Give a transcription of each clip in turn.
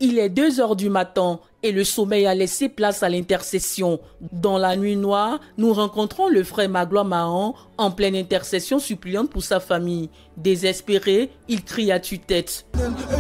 Il est 2 heures du matin et le sommeil a laissé place à l'intercession. Dans la nuit noire, nous rencontrons le frère Magloire Mahon en pleine intercession suppliante pour sa famille. Désespéré, il crie à tue-tête.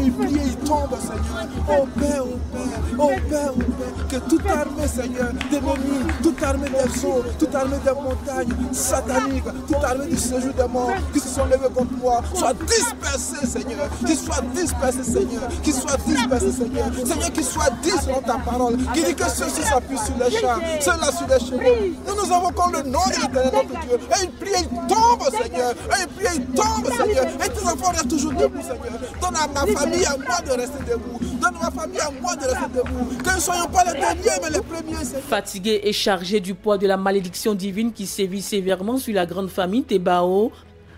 Il prie, il tombe, Seigneur. Oh Père, oh Père, oh Père, oh Père, que toute armée, Seigneur, d'ennemis, toute armée des eaux, toute armée des montagnes sataniques, toute armée du séjour des morts qui se sont levés contre moi, soit dispersée, Seigneur. Qu'ils soient dispersés, Seigneur. Qu'ils soient dispersés, Seigneur. Seigneur, qu'ils soient dit selon ta parole. Qui dit que ceux-ci s'appuient sur les chars, ceux-là sur les chevaux. Nous invoquons le nom de l'Éternel, notre Dieu. Et il prie, il tombe, Seigneur. Et il prie, il tombe, Seigneur. Et tes enfants restent toujours debout, Seigneur. Donne à ma famille, à moi de rester debout. Donne à ma famille, à moi de rester debout. Que nous ne soyons pas les derniers, mais les premiers, Seigneur. Fatigué et chargé du poids de la malédiction divine qui sévit sévèrement sur la grande famille Tebao,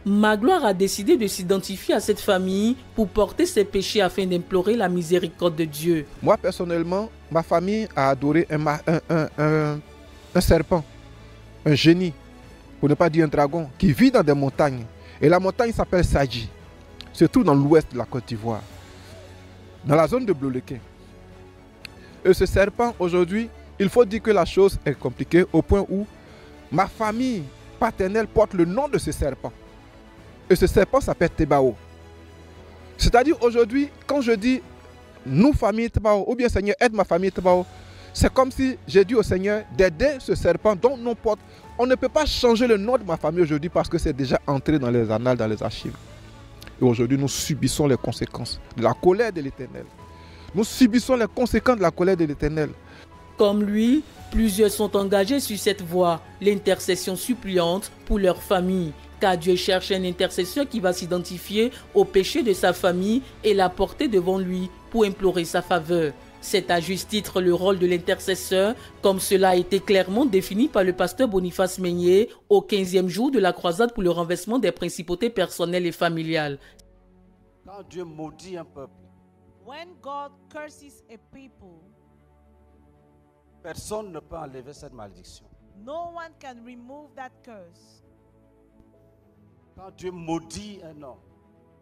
Magloire a décidé de s'identifier à cette famille pour porter ses péchés afin d'implorer la miséricorde de Dieu. Moi, personnellement, ma famille a adoré un serpent, un génie, pour ne pas dire un dragon, qui vit dans des montagnes. Et la montagne s'appelle Sadji. Se trouve dans l'ouest de la Côte d'Ivoire, dans la zone de Bloleke. Et ce serpent, aujourd'hui, il faut dire que la chose est compliquée au point où ma famille paternelle porte le nom de ce serpent. Et ce serpent s'appelle Tebao. C'est-à-dire aujourd'hui, quand je dis nous, famille Tebao, ou bien Seigneur, aide ma famille Tebao, c'est comme si j'ai dit au Seigneur d'aider ce serpent dont nous porte. On ne peut pas changer le nom de ma famille aujourd'hui parce que c'est déjà entré dans les annales, dans les archives. Et aujourd'hui, nous subissons les conséquences de la colère de l'Éternel. Nous subissons les conséquences de la colère de l'Éternel. Comme lui, plusieurs sont engagés sur cette voie, l'intercession suppliante pour leur famille. Car Dieu cherche un intercesseur qui va s'identifier au péché de sa famille et la porter devant lui pour implorer sa faveur. C'est à juste titre le rôle de l'intercesseur, comme cela a été clairement défini par le pasteur Boniface Meignier au 15e jour de la croisade pour le renversement des principautés personnelles et familiales. Quand Dieu maudit un peuple, when God curses a people, personne ne peut enlever cette malédiction. no one can remove that curse. Quand Dieu maudit un homme,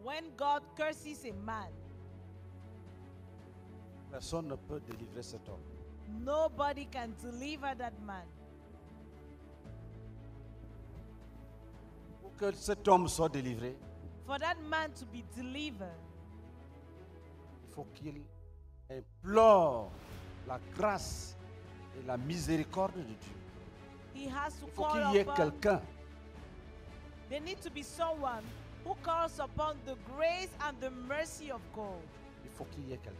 When God curses a man, personne ne peut délivrer cet homme. nobody can deliver that man. Pour que cet homme soit délivré, For that man to be delivered, il faut qu'il implore la grâce et la miséricorde de Dieu. he has to Il faut call qu'il y ait upon, quelqu'un there need to be someone who calls upon the grace and the mercy of God. il faut qu'il y ait quelqu'un.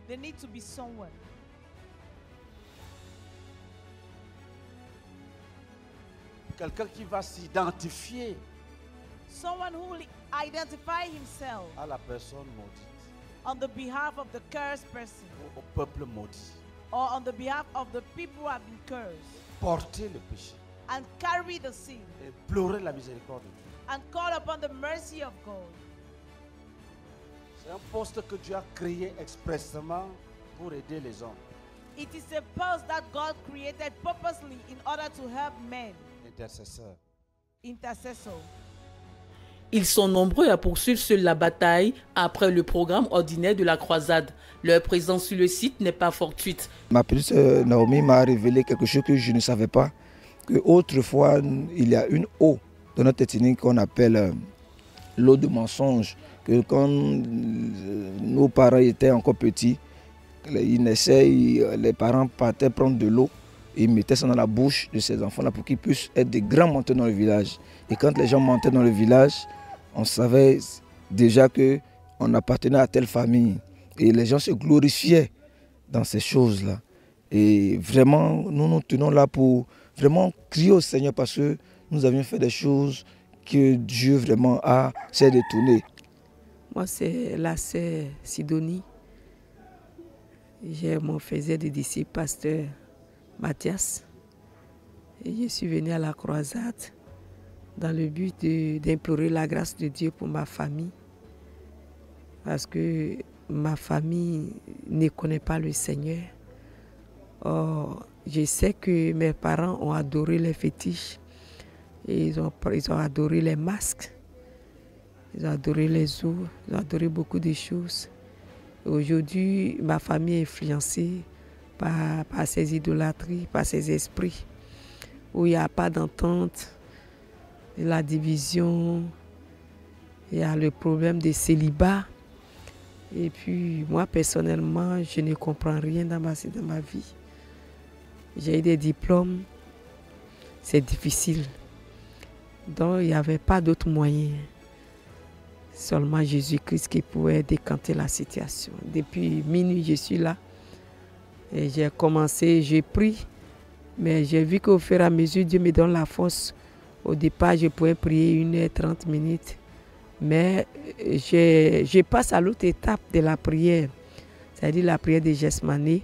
There need to be someone. Quelqu'un qui va s'identifier Someone who will identify himself à la personne maudite, on the behalf of the cursed person au peuple maudit. or on the behalf of the people who have been cursed Porter le péché, and carry the sin implorer la miséricorde de Dieu. and call upon the mercy of God. C'est un poste que Dieu a créé expressément pour aider les hommes. It is a post that God created purposely in order to help men, Intercesseur. intercessor. Ils sont nombreux à poursuivre seuls la bataille après le programme ordinaire de la croisade. Leur présence sur le site n'est pas fortuite. Ma petite sœur Naomi m'a révélé quelque chose que je ne savais pas. Que autrefois, il y a une eau dans notre ethnie qu'on appelle l'eau de mensonge. Que quand nos parents étaient encore petits, ils naissaient, les parents partaient prendre de l'eau et ils mettaient ça dans la bouche de ces enfants-là pour qu'ils puissent être des grands menteurs dans le village. Et quand les gens montaient dans le village, on savait déjà qu'on appartenait à telle famille. Et les gens se glorifiaient dans ces choses-là. Et vraiment, nous nous tenons là pour vraiment crier au Seigneur parce que nous avions fait des choses que Dieu vraiment s'est détourné. Moi, c'est la sœur Sidonie. Je m'en faisais des disciples, pasteur Mathias. Et je suis venue à la croisade dans le but d'implorer la grâce de Dieu pour ma famille. Parce que ma famille ne connaît pas le Seigneur. Or, je sais que mes parents ont adoré les fétiches. Et ils ont adoré les masques. Ils ont adoré les eaux. Ils ont adoré beaucoup de choses. Aujourd'hui, ma famille est influencée par ces idolâtries, par ces esprits, où il n'y a pas d'entente, la division, il y a le problème des célibats. Et puis, moi, personnellement, je ne comprends rien dans ma vie. J'ai eu des diplômes, c'est difficile. Donc, il n'y avait pas d'autre moyen. Seulement Jésus-Christ qui pouvait décanter la situation. Depuis minuit, je suis là. Et j'ai commencé, j'ai prié. Mais j'ai vu qu'au fur et à mesure, Dieu me donne la force. Au départ, je pouvais prier 1h30 minutes. Mais je passe à l'autre étape de la prière. C'est-à-dire la prière de Gethsémani,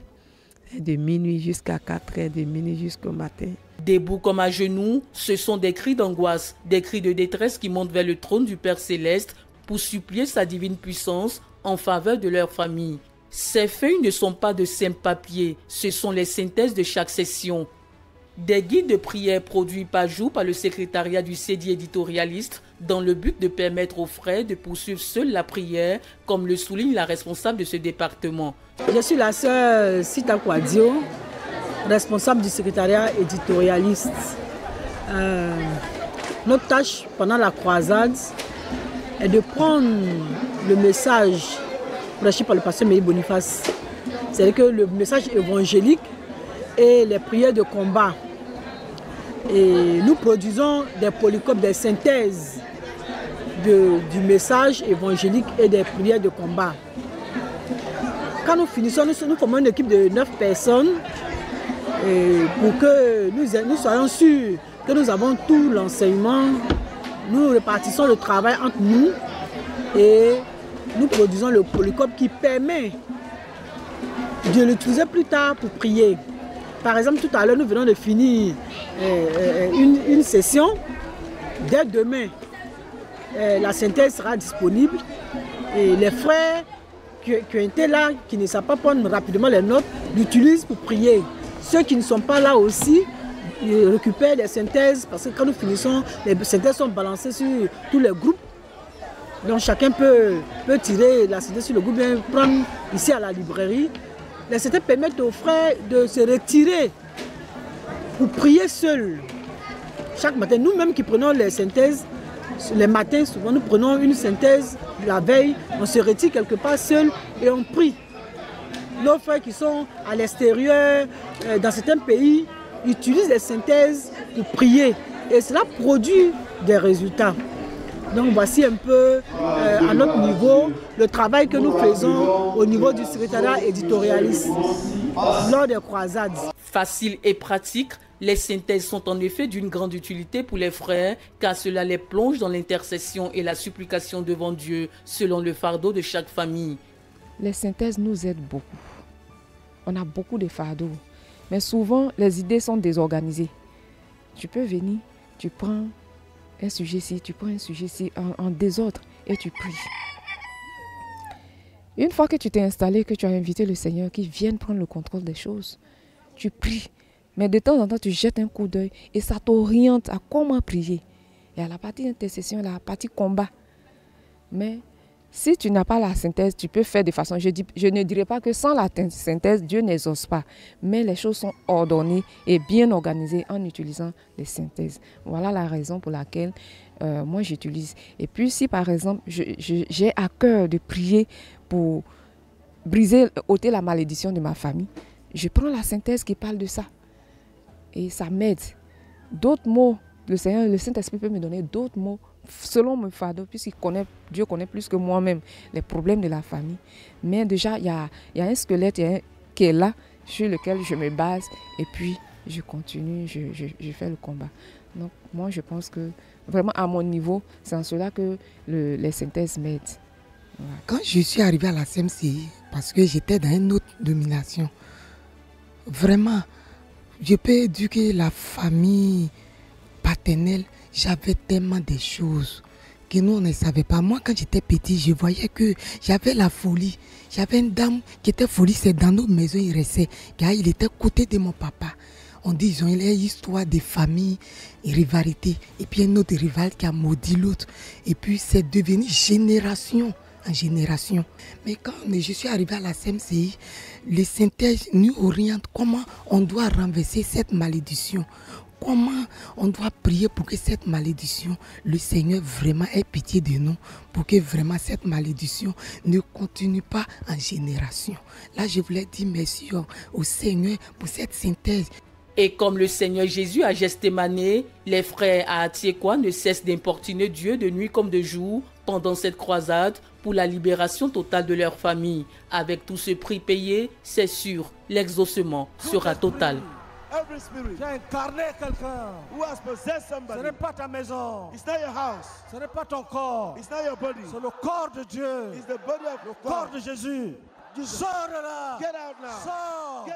de minuit jusqu'à 4h, de minuit jusqu'au matin. Debout comme à genoux, ce sont des cris d'angoisse, des cris de détresse qui montent vers le trône du Père Céleste pour supplier sa divine puissance en faveur de leur famille. Ces feuilles ne sont pas de simples papiers, ce sont les synthèses de chaque session. Des guides de prière produits par jour par le secrétariat du CEDI éditorialiste dans le but de permettre aux frères de poursuivre seuls la prière, comme le souligne la responsable de ce département. Je suis la sœur Sita Kouadio, responsable du secrétariat éditorialiste. Notre tâche pendant la croisade est de prendre le message prêché par le pasteur Méry Boniface. C'est-à-dire que le message évangélique et les prières de combat. Et nous produisons des polycopes, des synthèses du message évangélique et des prières de combat. Quand nous finissons, nous formons une équipe de 9 personnes pour que nous soyons sûrs que nous avons tout l'enseignement. Nous répartissons le travail entre nous et nous produisons le polycope qui permet de l'utiliser plus tard pour prier. Par exemple, tout à l'heure, nous venons de finir une session. Dès demain, la synthèse sera disponible. Et les frères qui ont été là, qui ne savent pas prendre rapidement les notes, l'utilisent pour prier. Ceux qui ne sont pas là aussi, ils récupèrent les synthèses parce que quand nous finissons, les synthèses sont balancées sur tous les groupes. Donc chacun peut tirer la synthèse sur le groupe, bien prendre ici à la librairie. Les synthèses permettent aux frères de se retirer pour prier seuls. Chaque matin, nous-mêmes qui prenons les synthèses, les matins, souvent nous prenons une synthèse la veille, on se retire quelque part seul et on prie. Nos frères qui sont à l'extérieur, dans certains pays, utilisent les synthèses pour prier. Et cela produit des résultats. Donc voici un peu à notre niveau le travail que nous faisons au niveau du secrétariat éditorialiste lors des croisades. Facile et pratique, les synthèses sont en effet d'une grande utilité pour les frères car cela les plonge dans l'intercession et la supplication devant Dieu selon le fardeau de chaque famille. Les synthèses nous aident beaucoup. On a beaucoup de fardeaux, mais souvent les idées sont désorganisées. Tu peux venir, tu prends un sujet-ci, tu prends un sujet-ci en désordre et tu pries. Une fois que tu t'es installé, que tu as invité le Seigneur qui vienne prendre le contrôle des choses, tu pries. Mais de temps en temps, tu jettes un coup d'œil et ça t'oriente à comment prier. Et à la partie intercession, à la partie combat. Mais si tu n'as pas la synthèse, tu peux faire de façon... Je ne dirais pas que sans la synthèse, Dieu n'exauce pas. Mais les choses sont ordonnées et bien organisées en utilisant les synthèses. Voilà la raison pour laquelle moi j'utilise. Et puis si par exemple, j'ai à cœur de prier pour ôter la malédiction de ma famille, je prends la synthèse qui parle de ça. Et ça m'aide. D'autres mots, le Seigneur, le Saint-Esprit peut me donner d'autres mots selon mon fardeau, puisqu'il connaît, Dieu connaît plus que moi-même les problèmes de la famille. Mais déjà, il y a un squelette qui est là, sur lequel je me base, et puis je continue, je fais le combat. Donc moi, je pense que vraiment à mon niveau, c'est en cela que les synthèses m'aident. Voilà. Quand je suis arrivée à la CMCI, parce que j'étais dans une autre domination, vraiment, je peux dire que la famille paternelle, j'avais tellement de choses que nous, on ne savait pas. Moi, quand j'étais petit, je voyais que j'avais la folie. J'avais une dame qui était folie, c'est dans notre maison, il restait. Car il était à côté de mon papa. On dit, ils ont une histoire de famille et rivalité. Et puis un autre rival qui a maudit l'autre. Et puis c'est devenu génération en génération. Mais quand je suis arrivée à la CMCI, le Saint-Ège nous oriente comment on doit renverser cette malédiction. Comment on doit prier pour que cette malédiction, le Seigneur vraiment ait pitié de nous, pour que vraiment cette malédiction ne continue pas en génération. Là, je voulais dire merci au Seigneur pour cette synthèse. Et comme le Seigneur Jésus à Gethsémanée, les frères à Atiekwa ne cessent d'importuner Dieu de nuit comme de jour pendant cette croisade pour la libération totale de leur famille. Avec tout ce prix payé, c'est sûr, l'exaucement sera total. Tu as incarné quelqu'un. Ce n'est pas ta maison. Ce n'est pas ton corps. C'est le corps de Dieu. Le corps de Jésus. Sors de là. Sors.